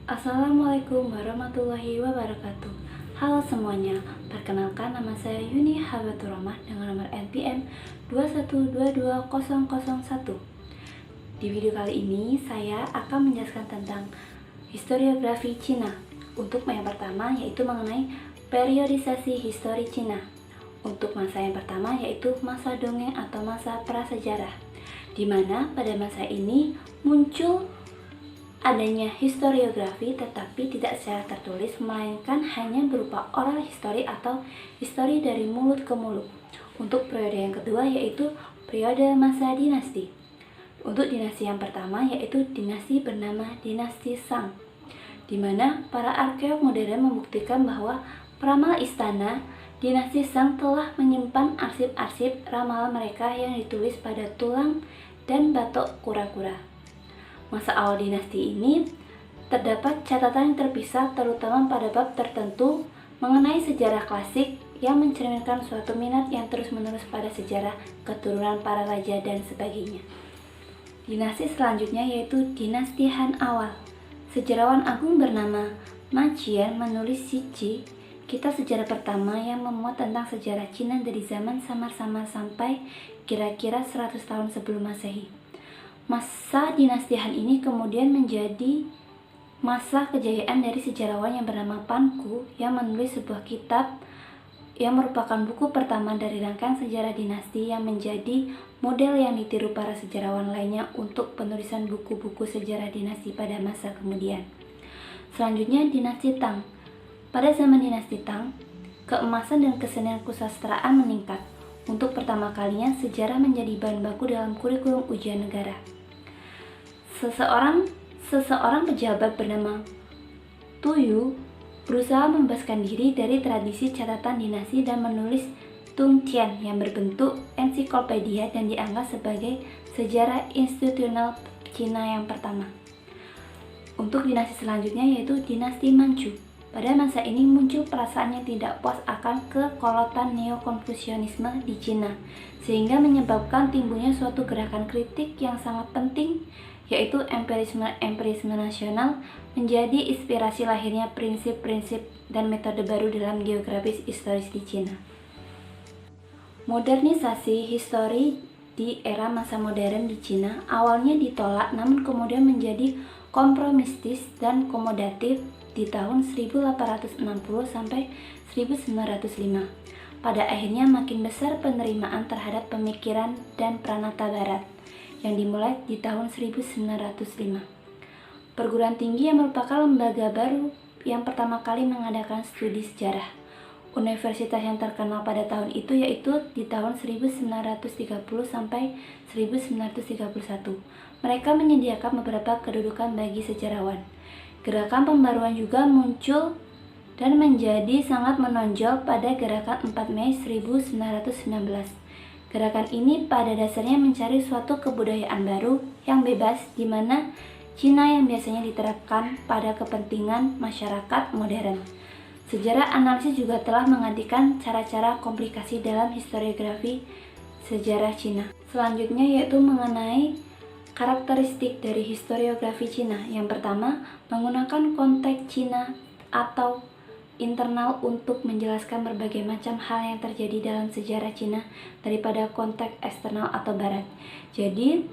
Assalamualaikum warahmatullahi wabarakatuh. Halo semuanya, perkenalkan nama saya Yuni Habatur Rahmah dengan nomor NPM 2122001. Di video kali ini saya akan menjelaskan tentang historiografi Cina. Untuk yang pertama yaitu mengenai periodisasi histori Cina. Untuk masa yang pertama yaitu masa dongeng atau masa prasejarah, di mana pada masa ini muncul adanya historiografi tetapi tidak secara tertulis, melainkan hanya berupa oral history atau histori dari mulut ke mulut. Untuk periode yang kedua yaitu periode masa dinasti. Untuk dinasti yang pertama yaitu dinasti bernama dinasti Shang, di mana para arkeolog modern membuktikan bahwa peramal istana dinasti Shang telah menyimpan arsip-arsip ramalan mereka yang ditulis pada tulang dan batok kura-kura. Masa awal dinasti ini terdapat catatan yang terpisah terutama pada bab tertentu mengenai sejarah klasik yang mencerminkan suatu minat yang terus-menerus pada sejarah keturunan para raja dan sebagainya. Dinasti selanjutnya yaitu dinasti Han awal. Sejarawan agung bernama Ma Qian menulis Cici, kitab sejarah pertama yang memuat tentang sejarah Cina dari zaman samar-samar sampai kira-kira 100 tahun sebelum Masehi. Masa dinasti Han ini kemudian menjadi masa kejayaan dari sejarawan yang bernama Pan Ku yang menulis sebuah kitab yang merupakan buku pertama dari rangkaian sejarah dinasti yang menjadi model yang ditiru para sejarawan lainnya untuk penulisan buku-buku sejarah dinasti pada masa kemudian. Selanjutnya dinasti Tang. Pada zaman dinasti Tang, keemasan dan kesenian kesusastraan meningkat. Untuk pertama kalinya sejarah menjadi bahan baku dalam kurikulum ujian negara. Seseorang pejabat bernama Tu Yu berusaha membebaskan diri dari tradisi catatan dinasti dan menulis Tung Tian yang berbentuk ensiklopedia dan dianggap sebagai sejarah institusional Cina yang pertama. Untuk dinasti selanjutnya yaitu dinasti Manchu. Pada masa ini muncul perasaan yang tidak puas akan kekolotan neo-konfusianisme di Cina, sehingga menyebabkan timbulnya suatu gerakan kritik yang sangat penting, yaitu empirisme nasional menjadi inspirasi lahirnya prinsip-prinsip dan metode baru dalam geografis historis di Cina. Modernisasi histori di era masa modern di Cina awalnya ditolak namun kemudian menjadi kompromistis dan komodatif di tahun 1860 sampai 1905. Pada akhirnya makin besar penerimaan terhadap pemikiran dan pranata barat yang dimulai di tahun 1905. Perguruan tinggi yang merupakan lembaga baru yang pertama kali mengadakan studi sejarah. Universitas yang terkenal pada tahun itu yaitu di tahun 1930 sampai 1931. Mereka menyediakan beberapa kedudukan bagi sejarawan. Gerakan pembaruan juga muncul dan menjadi sangat menonjol pada gerakan 4 Mei 1919. Gerakan ini pada dasarnya mencari suatu kebudayaan baru yang bebas di mana Cina yang biasanya diterapkan pada kepentingan masyarakat modern. Sejarah analisis juga telah menggantikan cara-cara komplikasi dalam historiografi sejarah Cina. Selanjutnya yaitu mengenai karakteristik dari historiografi Cina. Yang pertama, menggunakan konteks Cina atau internal untuk menjelaskan berbagai macam hal yang terjadi dalam sejarah Cina daripada konteks eksternal atau barat. Jadi,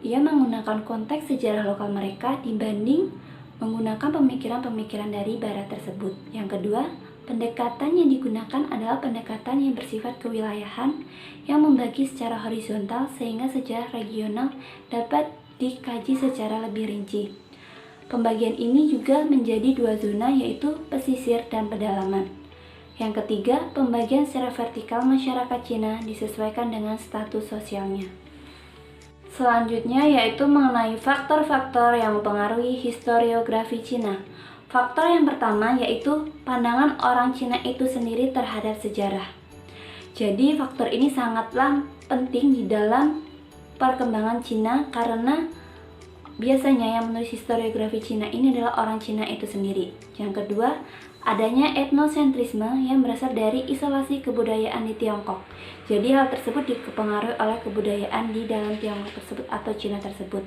ia menggunakan konteks sejarah lokal mereka dibanding menggunakan pemikiran-pemikiran dari barat tersebut. Yang kedua, pendekatan yang digunakan adalah pendekatan yang bersifat kewilayahan yang membagi secara horizontal sehingga sejarah regional dapat dikaji secara lebih rinci. Pembagian ini juga menjadi dua zona yaitu pesisir dan pedalaman. Yang ketiga, pembagian secara vertikal masyarakat Cina disesuaikan dengan status sosialnya. Selanjutnya yaitu mengenai faktor-faktor yang mempengaruhi historiografi Cina. Faktor yang pertama yaitu pandangan orang Cina itu sendiri terhadap sejarah. Jadi faktor ini sangatlah penting di dalam perkembangan Cina karena biasanya yang menulis historiografi Cina ini adalah orang Cina itu sendiri. Yang kedua, adanya etnosentrisme yang berasal dari isolasi kebudayaan di Tiongkok. Jadi hal tersebut dipengaruhi oleh kebudayaan di dalam Tiongkok tersebut atau Cina tersebut.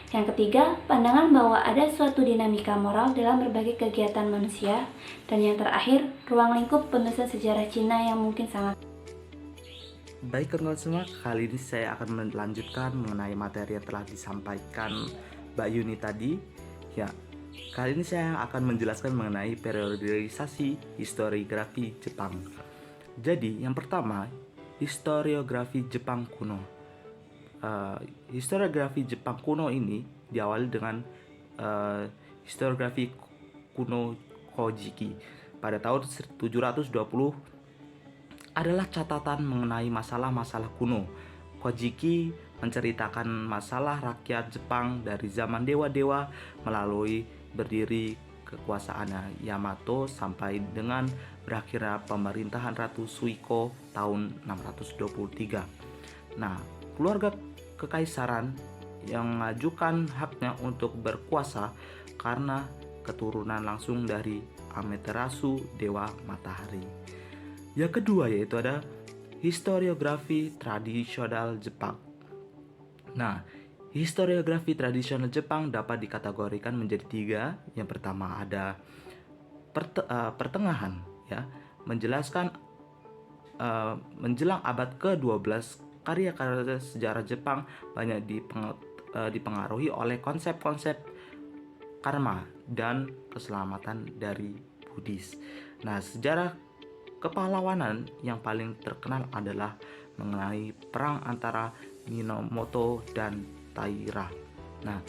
Yang ketiga, pandangan bahwa ada suatu dinamika moral dalam berbagai kegiatan manusia. Dan yang terakhir, ruang lingkup penulisan sejarah Cina yang mungkin sangat. Baik kawan-kawan semua, kali ini saya akan melanjutkan mengenai materi yang telah disampaikan Mbak Yuni tadi. Ya, kali ini saya akan menjelaskan mengenai periodisasi historiografi Jepang. Jadi, yang pertama, historiografi Jepang kuno. Historiografi Jepang kuno ini diawali dengan historiografi kuno Kojiki pada tahun 720 adalah catatan mengenai masalah-masalah kuno. Kojiki menceritakan masalah rakyat Jepang dari zaman dewa-dewa melalui berdiri kekuasaan Yamato sampai dengan berakhirnya pemerintahan Ratu Suiko tahun 623. Nah, keluarga kekaisaran yang mengajukan haknya untuk berkuasa karena keturunan langsung dari Amaterasu, dewa matahari. Yang kedua yaitu ada historiografi tradisional Jepang. Nah, historiografi tradisional Jepang dapat dikategorikan menjadi tiga. Yang pertama ada pertengahan, ya, menjelaskan menjelang abad ke-12 karya-karya sejarah Jepang banyak dipengaruhi oleh konsep-konsep karma dan keselamatan dari Buddhis. Nah, sejarah kepahlawanan yang paling terkenal adalah mengenai perang antara Minamoto dan Taira. Nah,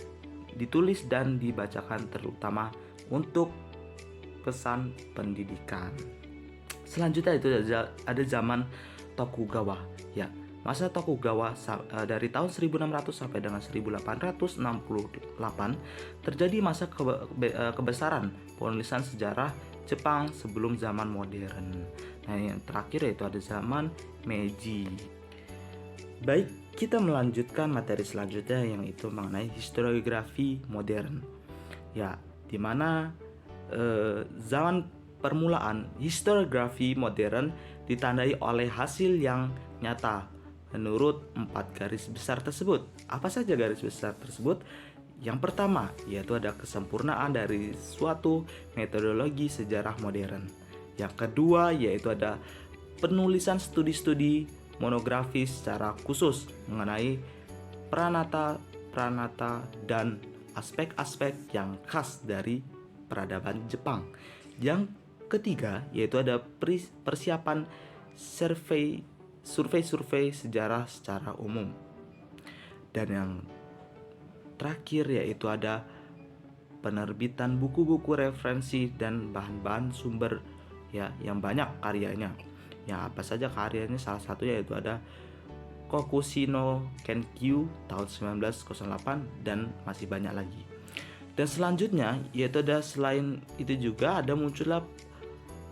ditulis dan dibacakan terutama untuk pesan pendidikan. Selanjutnya itu ada zaman Tokugawa, ya. Masa Tokugawa dari tahun 1600 sampai dengan 1868 terjadi masa kebesaran penulisan sejarah Jepang sebelum zaman modern. Nah, yang terakhir yaitu ada zaman Meiji. Baik, kita melanjutkan materi selanjutnya yang itu mengenai historiografi modern. Ya, di mana zaman permulaan historiografi modern ditandai oleh hasil yang nyata menurut 4 garis besar tersebut. Apa saja garis besar tersebut? Yang pertama, yaitu ada kesempurnaan dari suatu metodologi sejarah modern. Yang kedua, yaitu ada penulisan studi-studi monografis secara khusus mengenai pranata dan aspek-aspek yang khas dari peradaban Jepang. Yang ketiga, yaitu ada persiapan survei sejarah secara umum. Dan yang terakhir yaitu ada penerbitan buku-buku referensi dan bahan-bahan sumber, ya, yang banyak karyanya. Ya, apa saja karyanya? Salah satunya yaitu ada Kokushino Kenkyu tahun 1908 dan masih banyak lagi. Dan selanjutnya yaitu ada selain itu juga ada muncullah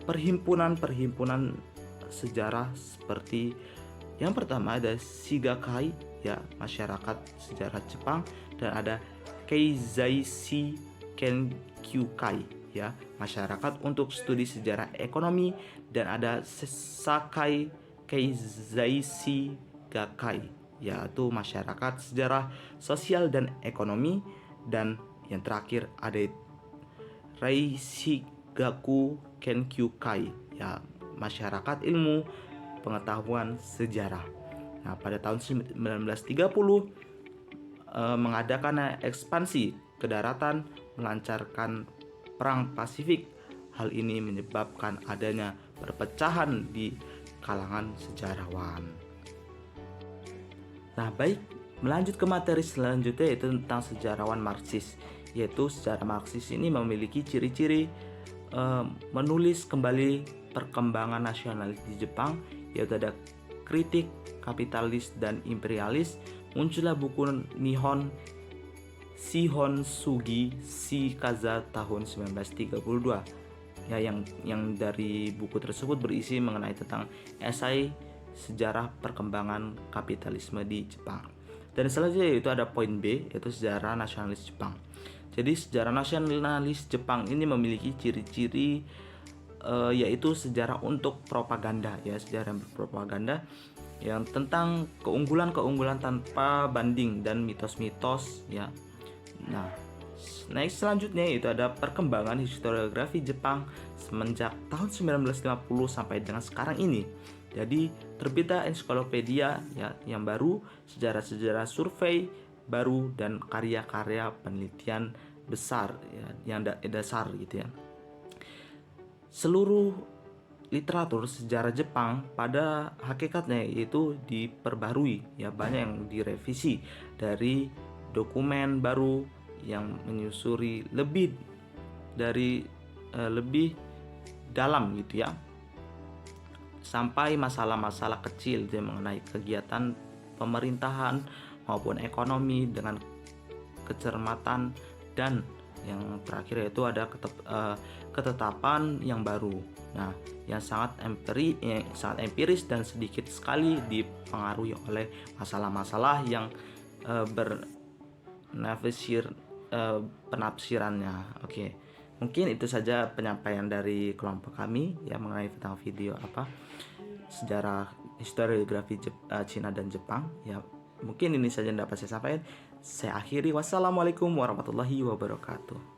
perhimpunan sejarah seperti yang pertama ada Shigakai, ya, masyarakat sejarah Jepang, dan ada Keizaishi Kenkyukai, ya, masyarakat untuk studi sejarah ekonomi, dan ada Sakai Keizaishi Gakai, yaitu masyarakat sejarah sosial dan ekonomi, dan yang terakhir ada Reishigaku Kenkyukai, ya, masyarakat ilmu pengetahuan sejarah. Nah, pada tahun 1930 mengadakan ekspansi ke daratan, melancarkan perang Pasifik. Hal ini menyebabkan adanya perpecahan di kalangan sejarawan. Nah, baik, melanjut ke materi selanjutnya yaitu tentang sejarawan Marxis. Yaitu sejarah Marxis ini memiliki ciri-ciri menulis kembali perkembangan nasionalis di Jepang, yaitu ada kritik kapitalis dan imperialis. Muncullah buku Nihon Shihonsugi Shikaza tahun 1932, ya, yang dari buku tersebut berisi mengenai tentang esai sejarah perkembangan kapitalisme di Jepang. Dan selanjutnya yaitu ada poin B, yaitu sejarah nasionalis Jepang. Jadi sejarah nasionalis Jepang ini memiliki ciri-ciri yaitu sejarah untuk propaganda, ya, sejarah berpropaganda yang tentang keunggulan-keunggulan tanpa banding dan mitos-mitos, ya, Nah, next selanjutnya itu ada perkembangan historiografi Jepang semenjak tahun 1950 sampai dengan sekarang ini. Jadi terbitlah ensiklopedia ya yang baru, sejarah-sejarah survei baru dan karya-karya penelitian besar ya, yang dasar gitu ya. Seluruh literatur sejarah Jepang pada hakikatnya itu diperbarui ya, banyak yang direvisi dari dokumen baru yang menyusuri lebih dalam gitu ya, sampai masalah-masalah kecil yang mengenai kegiatan pemerintahan maupun ekonomi dengan kecermatan, dan yang terakhir yaitu ada ketetapan yang baru. Nah, yang sangat empiris dan sedikit sekali dipengaruhi oleh masalah-masalah yang penafsirannya. Oke. Mungkin itu saja penyampaian dari kelompok kami yang mengenai tentang video sejarah historiografi Cina dan Jepang ya. Mungkin ini saja yang dapat saya sampaikan. Saya akhiri. Wassalamualaikum warahmatullahi wabarakatuh.